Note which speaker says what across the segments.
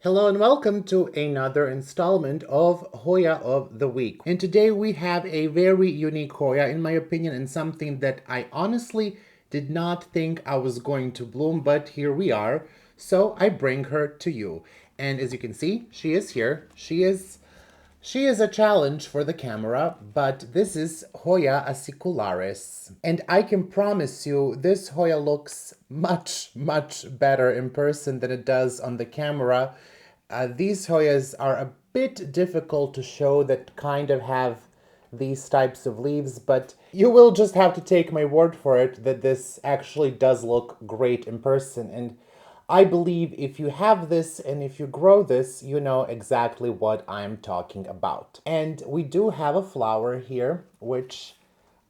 Speaker 1: Hello and welcome to another installment of Hoya of the Week. And today we have a very unique Hoya, in my opinion, and something that I honestly did not think I was going to bloom, but here we are. So I bring her to you. And as you can see, she is here. She is a challenge for the camera, but this is Hoya acicularis. And I can promise you this Hoya looks much, much better in person than it does on the camera. These Hoyas are a bit difficult to show that kind of have these types of leaves, but you will just have to take my word for it that this actually does look great in person. And I believe if you have this and if you grow this, you know exactly what I'm talking about. And we do have a flower here, which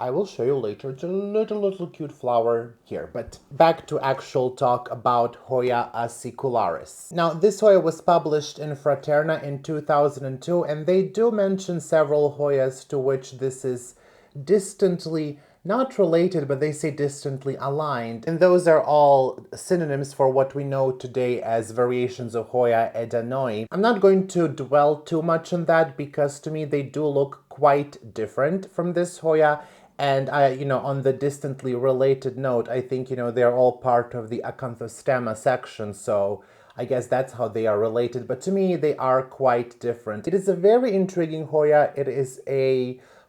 Speaker 1: I will show you later. It's a little cute flower here. But back to actual talk about Hoya acicularis. Now, this Hoya was published in Fraterna in 2002, and they do mention several Hoyas to which this is distantly not related, but they say distantly aligned. And those are all synonyms for what we know today as variations of Hoya edanoi. I'm not going to dwell too much on that because to me they do look quite different from this Hoya. And on the distantly related note, I think, they're all part of the acanthostema section. So I guess that's how they are related. But to me, they are quite different. It is a very intriguing Hoya. It is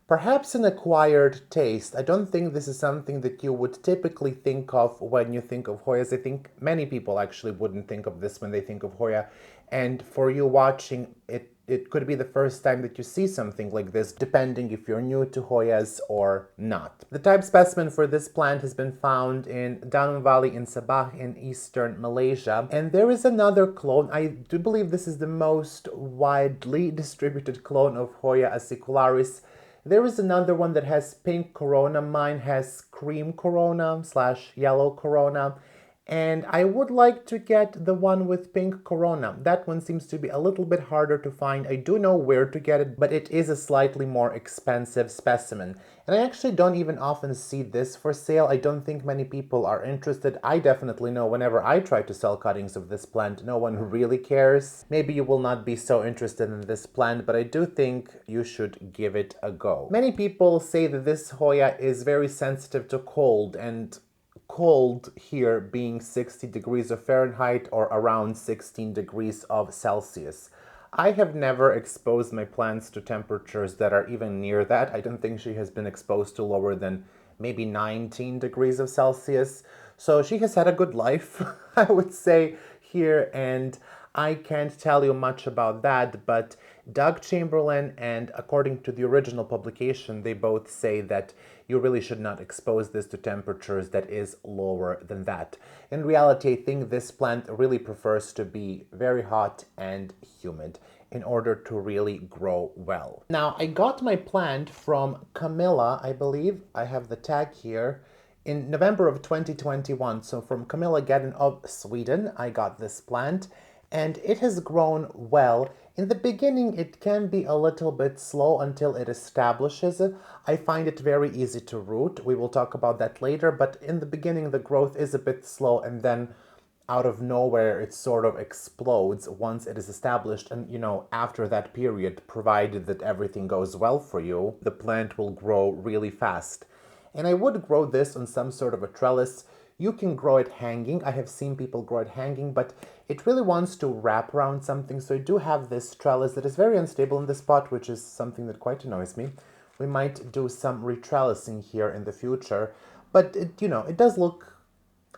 Speaker 1: perhaps an acquired taste. I don't think this is something that you would typically think of when you think of Hoyas. I think many people actually wouldn't think of this when they think of Hoya. And for you watching, it could be the first time that you see something like this, depending if you're new to Hoyas or not. The type specimen for this plant has been found in Danum Valley in Sabah in eastern Malaysia. And there is another clone. I do believe this is the most widely distributed clone of Hoya acicularis. There is another one that has pink corona. Mine has cream corona / yellow corona. And I would like to get the one with pink corona. That one seems to be a little bit harder to find. I do know where to get it, but it is a slightly more expensive specimen. And I actually don't even often see this for sale. I don't think many people are interested. I definitely know whenever I try to sell cuttings of this plant, no one really cares. Maybe you will not be so interested in this plant, but I do think you should give it a go. Many people say that this Hoya is very sensitive to cold, and cold here being 60 degrees of Fahrenheit or around 16 degrees of Celsius. I have never exposed my plants to temperatures that are even near that. I don't think she has been exposed to lower than maybe 19 degrees of Celsius. So she has had a good life, I would say, here, and I can't tell you much about that, but Doug Chamberlain and according to the original publication, they both say that you really should not expose this to temperatures that is lower than that. In reality, I think this plant really prefers to be very hot and humid in order to really grow well. Now, I got my plant from Camilla, I believe. I have the tag here. In November of 2021, so from Camilla Gedden of Sweden, I got this plant and it has grown well. In the beginning, it can be a little bit slow until it establishes. I find it very easy to root. We will talk about that later, but in the beginning, the growth is a bit slow and then out of nowhere, it sort of explodes once it is established. And, after that period, provided that everything goes well for you, the plant will grow really fast. And I would grow this on some sort of a trellis. You can grow it hanging. I have seen people grow it hanging, but it really wants to wrap around something. So I do have this trellis that is very unstable in this pot, which is something that quite annoys me. We might do some retrellising here in the future, but it does look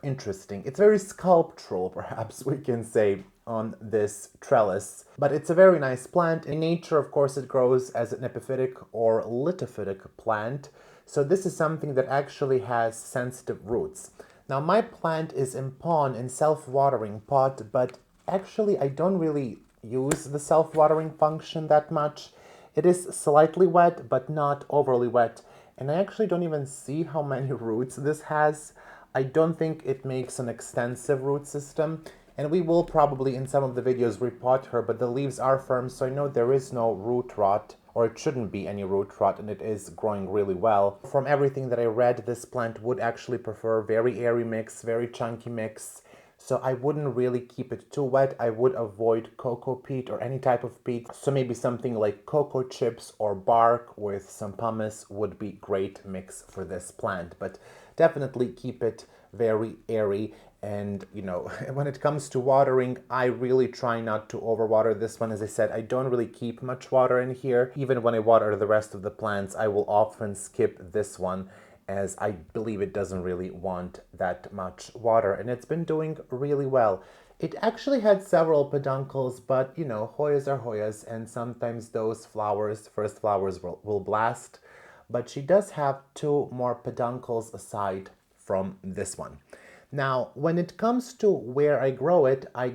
Speaker 1: interesting. It's very sculptural, perhaps we can say, on this trellis, but it's a very nice plant. In nature, of course, it grows as an epiphytic or lithophytic plant. So this is something that actually has sensitive roots. Now, my plant is in pon in self-watering pot, but actually I don't really use the self-watering function that much. It is slightly wet, but not overly wet. And I actually don't even see how many roots this has. I don't think it makes an extensive root system. And we will probably in some of the videos repot her, but the leaves are firm, so I know there is no root rot, or it shouldn't be any root rot, and it is growing really well. From everything that I read, this plant would actually prefer very airy mix, very chunky mix. So I wouldn't really keep it too wet. I would avoid cocoa peat or any type of peat. So maybe something like cocoa chips or bark with some pumice would be great mix for this plant. But definitely keep it very airy. And, you know, when it comes to watering, I really try not to overwater this one. As I said, I don't really keep much water in here. Even when I water the rest of the plants, I will often skip this one, as I believe it doesn't really want that much water, and it's been doing really well. It actually had several peduncles, but you know, Hoyas are Hoyas, and sometimes those flowers, first flowers, will blast. But she does have two more peduncles aside from this one. Now, when it comes to where I grow it, I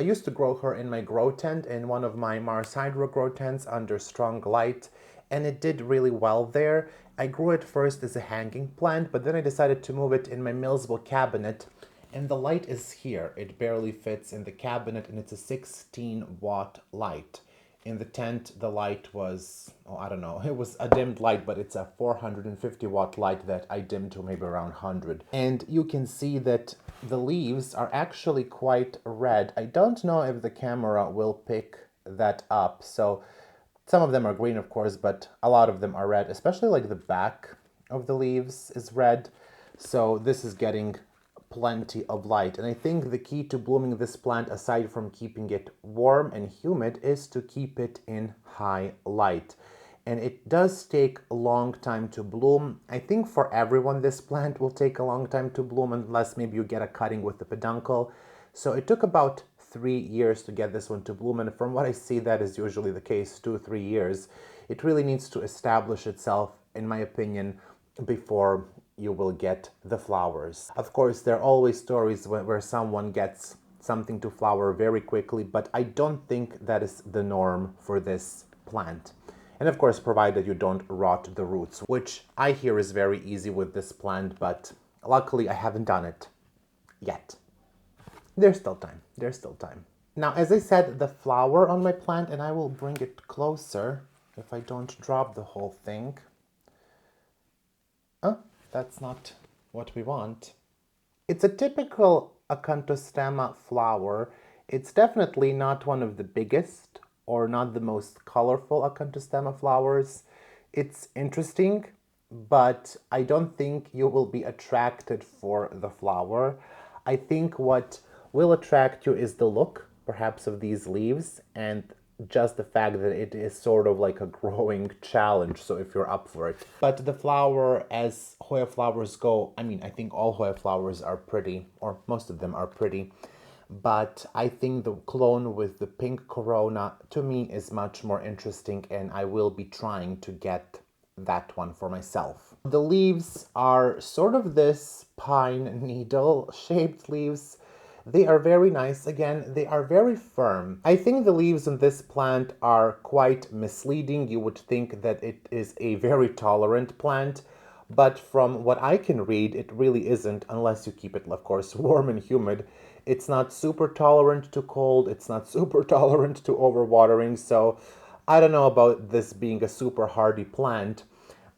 Speaker 1: used to grow her in my grow tent, in one of my Mars Hydro grow tents under strong light, and it did really well there. I grew it first as a hanging plant, but then I decided to move it in my Millsville cabinet, and the light is here. It barely fits in the cabinet, and it's a 16-watt light. In the tent, the light was, oh, I don't know, it was a dimmed light, but it's a 450-watt light that I dimmed to maybe around 100. And you can see that the leaves are actually quite red. I don't know if the camera will pick that up. So some of them are green, of course, but a lot of them are red, especially like the back of the leaves is red. So this is getting plenty of light. And I think the key to blooming this plant, aside from keeping it warm and humid, is to keep it in high light. And it does take a long time to bloom. I think for everyone this plant will take a long time to bloom, unless maybe you get a cutting with the peduncle. So it took about 3 years to get this one to bloom, and from what I see, that is usually the case, 2-3 years. It really needs to establish itself, in my opinion, before you will get the flowers. Of course, there are always stories where someone gets something to flower very quickly, but I don't think that is the norm for this plant. And of course, provided you don't rot the roots, which I hear is very easy with this plant, but luckily I haven't done it yet. There's still time. There's still time. Now, as I said, the flower on my plant, and I will bring it closer if I don't drop the whole thing. Oh, that's not what we want. It's a typical acanthostema flower. It's definitely not one of the biggest or not the most colorful acanthostema flowers. It's interesting, but I don't think you will be attracted for the flower. I think what will attract you is the look, perhaps, of these leaves, and just the fact that it is sort of like a growing challenge, so if you're up for it. But the flower, as Hoya flowers go, I mean, I think all Hoya flowers are pretty, or most of them are pretty, but I think the clone with the pink corona, to me, is much more interesting, and I will be trying to get that one for myself. The leaves are sort of this pine needle shaped leaves. They are very nice. Again, they are very firm. I think the leaves on this plant are quite misleading. You would think that it is a very tolerant plant, but from what I can read, it really isn't, unless you keep it, of course, warm and humid. It's not super tolerant to cold. It's not super tolerant to overwatering. So I don't know about this being a super hardy plant.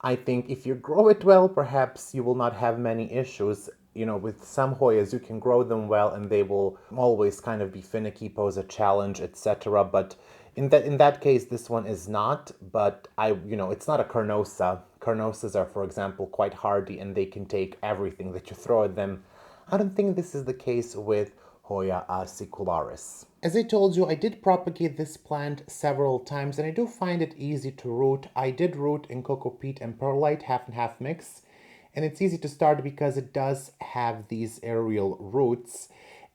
Speaker 1: I think if you grow it well, perhaps you will not have many issues. You know, with some Hoyas, you can grow them well and they will always kind of be finicky, pose a challenge, etc. But in that case, this one is not. But it's not a carnosa. Carnosas are, for example, quite hardy and they can take everything that you throw at them. I don't think this is the case with Hoya acicularis. As I told you, I did propagate this plant several times and I do find it easy to root. I did root in cocoa peat and perlite, half and half mix. And it's easy to start because it does have these aerial roots.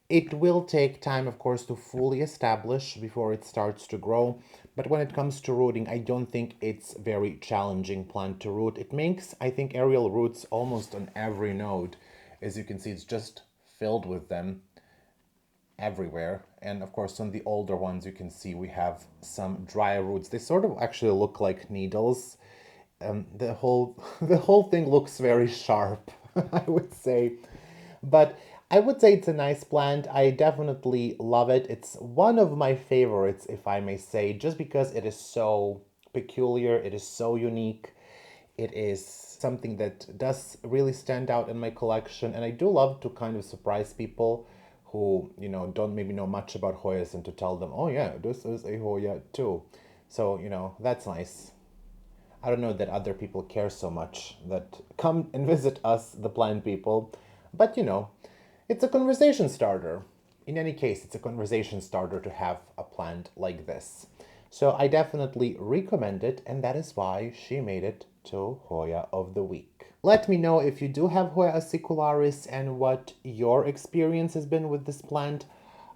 Speaker 1: It will take time, of course, to fully establish before it starts to grow. But when it comes to rooting, I don't think it's a very challenging plant to root. It makes, I think, aerial roots almost on every node. As you can see, it's just filled with them everywhere. And of course, on the older ones, you can see we have some dry roots. They sort of actually look like needles. The whole the whole thing looks very sharp, I would say. But I would say it's a nice plant. I definitely love it. It's one of my favorites, if I may say, just because it is so peculiar, it is so unique. It is something that does really stand out in my collection, and I do love to kind of surprise people who, don't maybe know much about Hoyas and to tell them, oh yeah, this is a Hoya too. So, that's nice. I don't know that other people care so much that come and visit us, the plant people, but it's a conversation starter. In any case, it's a conversation starter to have a plant like this. So I definitely recommend it, and that is why she made it to Hoya of the Week. Let me know if you do have Hoya acicularis and what your experience has been with this plant,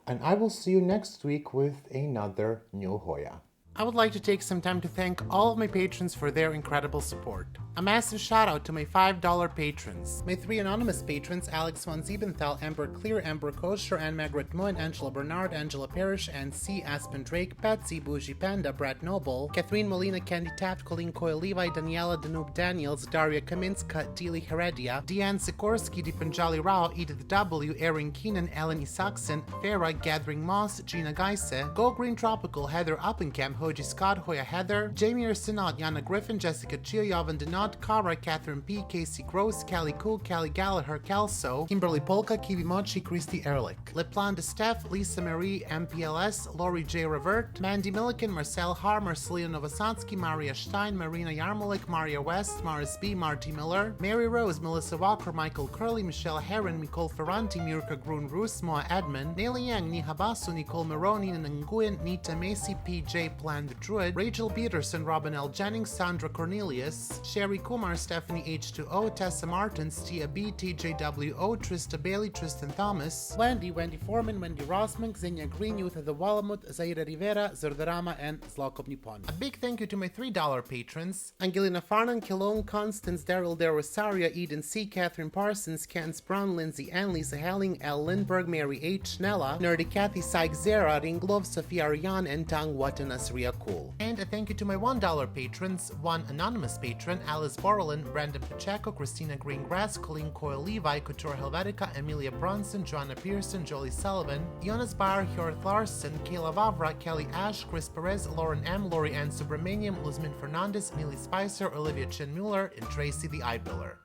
Speaker 1: and I will see you next week with another new Hoya. I would like to take some time to thank all of my patrons for their incredible support. A massive shout out to my $5 patrons. My 3 anonymous patrons, Alex von Siebenthal, Amber Clear, Amber Kosher, Anne Margaret Moen, Angela Bernard, Angela Parrish, and C. Aspen Drake, Patsy, Bougie Panda, Brad Noble, Catherine Molina, Candy Taft, Colleen Coyle Levi, Daniela Danube Daniels, Daria Kaminska, Deely Heredia, Deanne Sikorsky, Dipanjali Rao, Edith W., Erin Keenan, Ellen Isakson, Farah, Gathering Moss, Gina Geise, Go Green Tropical, Heather Uppenkamp, Hoji Scott, Hoya Heather, Jamie Arsenault, Yana Griffin, Jessica Chio, Yovan Denot, Kara, Catherine P, Casey Gross, Callie Cook, Callie Gallagher, Kelso, Kimberly Polka, Kiwi Mochi, Christy Ehrlich, Leplan de Steph, Lisa Marie, MPLS, Lori J. Revert, Mandy Milliken, Marcel Har, Marcelina Novosansky, Maria Stein, Marina Yarmolik, Maria West, Maris B, Marty Miller, Mary Rose, Melissa Walker, Michael Curley, Michelle Herron, Nicole Ferranti, Mirka Grun Roos, Moa Edmond, Nelly Yang, Nihabasu, Nicole Maroney, Nguyen, Nita Macy, PJ Plan the Druid, Rachel Peterson, Robin L. Jennings, Sandra Cornelius, Sherry Kumar, Stephanie H2O, Tessa Martins, Tia B, TJWO, Trista Bailey, Tristan Thomas, Wendy Foreman, Wendy Rossman, Xenia Green, Youth of the Walamut, Zaira Rivera, Zerdarama, and Zlokov Nippon. A big thank you to my $3 patrons, Angelina Farnan, Kilone, Constance, Daryl De Rosaria, Eden C, Catherine Parsons, Kance Brown, Lindsay Ann, Lisa Helling, L. Lindbergh, Mary H. Schnella, Nerdy Kathy, Syke Zera, Ringlov, Sophia Ariane, and Tang Watanas Ria Cool. And a thank you to my $1 patrons, one anonymous patron, Alice Borland, Brandon Pacheco, Christina Greengrass, Colleen Coyle Levi, Couture Helvetica, Amelia Bronson, Joanna Pearson, Jolie Sullivan, Jonas Bayer, Hjorth Larson, Kayla Vavra, Kelly Ash, Chris Perez, Lauren M, Lori Ann Subramaniam, Luzmin Fernandez, Neely Spicer, Olivia Chin Mueller, and Tracy the Eye Biller.